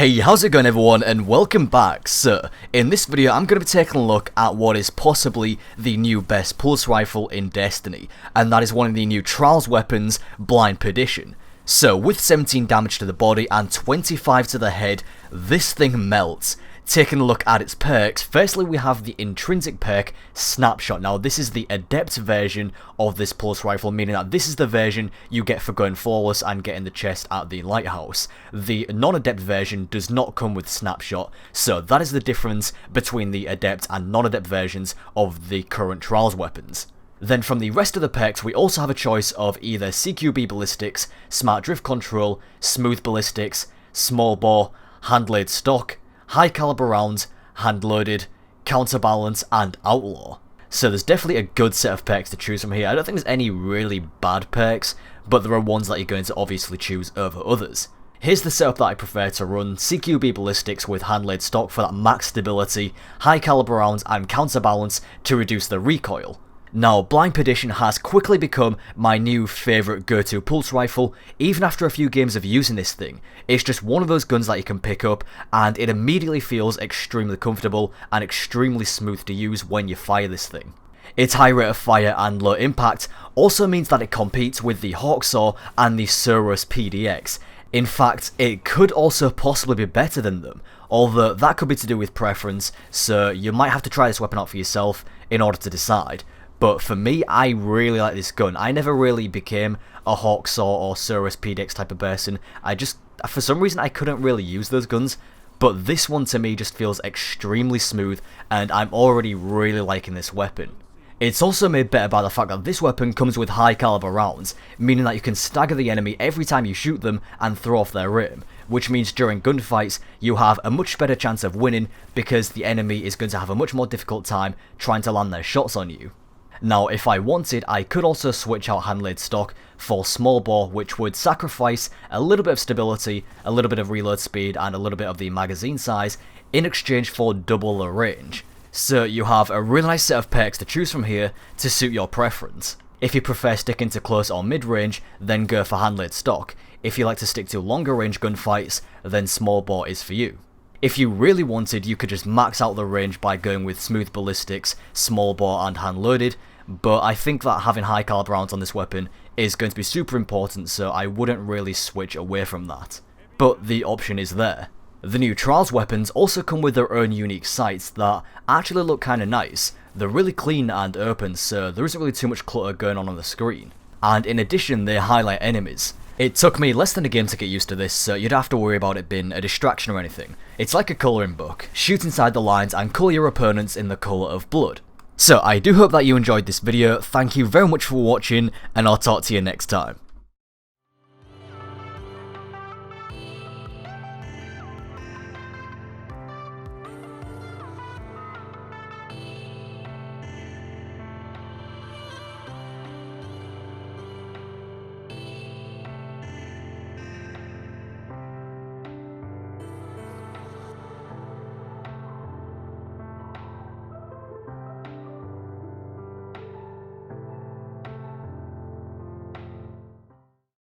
Hey, how's it going everyone, and welcome back. So, in this video I'm going to be taking a look at what is possibly the new best pulse rifle in Destiny, and that is one of the new Trials weapons, Blind Perdition. So, with 17 damage to the body and 25 to the head, this thing melts. Taking a look at its perks, firstly we have the intrinsic perk, Snapshot. Now this is the adept version of this pulse rifle, meaning that this is the version you get for going flawless and getting the chest at the lighthouse. The non-adept version does not come with Snapshot, so that is the difference between the adept and non-adept versions of the current Trials weapons. Then from the rest of the perks, we also have a choice of either CQB ballistics, smart drift control, smooth ballistics, small bore, hand-laid stock, high caliber rounds, hand-loaded, counterbalance, and outlaw. So there's definitely a good set of perks to choose from here. I don't think there's any really bad perks, but there are ones that you're going to obviously choose over others. Here's the setup that I prefer to run: CQB ballistics with hand-laid stock for that max stability, high caliber rounds, and counterbalance to reduce the recoil. Now, Blind Perdition has quickly become my new favourite go-to pulse rifle, even after a few games of using this thing. It's just one of those guns that you can pick up, and it immediately feels extremely comfortable and extremely smooth to use when you fire this thing. Its high rate of fire and low impact also means that it competes with the Hawksaw and the Osiris PDX. In fact, it could also possibly be better than them, although that could be to do with preference, so you might have to try this weapon out for yourself in order to decide. But for me, I really like this gun. I never really became a Hawksaw or Osiris PDX type of person. For some reason, I couldn't really use those guns. But this one to me just feels extremely smooth, and I'm already really liking this weapon. It's also made better by the fact that this weapon comes with high caliber rounds, meaning that you can stagger the enemy every time you shoot them and throw off their aim, which means during gunfights you have a much better chance of winning because the enemy is going to have a much more difficult time trying to land their shots on you. Now, if I wanted, I could also switch out hand-laid stock for small bore, which would sacrifice a little bit of stability, a little bit of reload speed, and a little bit of the magazine size in exchange for double the range. So you have a really nice set of perks to choose from here to suit your preference. If you prefer sticking to close or mid-range, then go for hand-laid stock. If you like to stick to longer range gunfights, then small bore is for you. If you really wanted, you could just max out the range by going with smooth ballistics, small bore, and hand-loaded, but I think that having high caliber rounds on this weapon is going to be super important, so I wouldn't really switch away from that. But the option is there. The new Trials weapons also come with their own unique sights that actually look kinda nice. They're really clean and open, so there isn't really too much clutter going on the screen. And in addition, they highlight enemies. It took me less than a game to get used to this, so you'd have to worry about it being a distraction or anything. It's like a colouring book. Shoot inside the lines and colour your opponents in the colour of blood. So I do hope that you enjoyed this video. Thank you very much for watching, and I'll talk to you next time.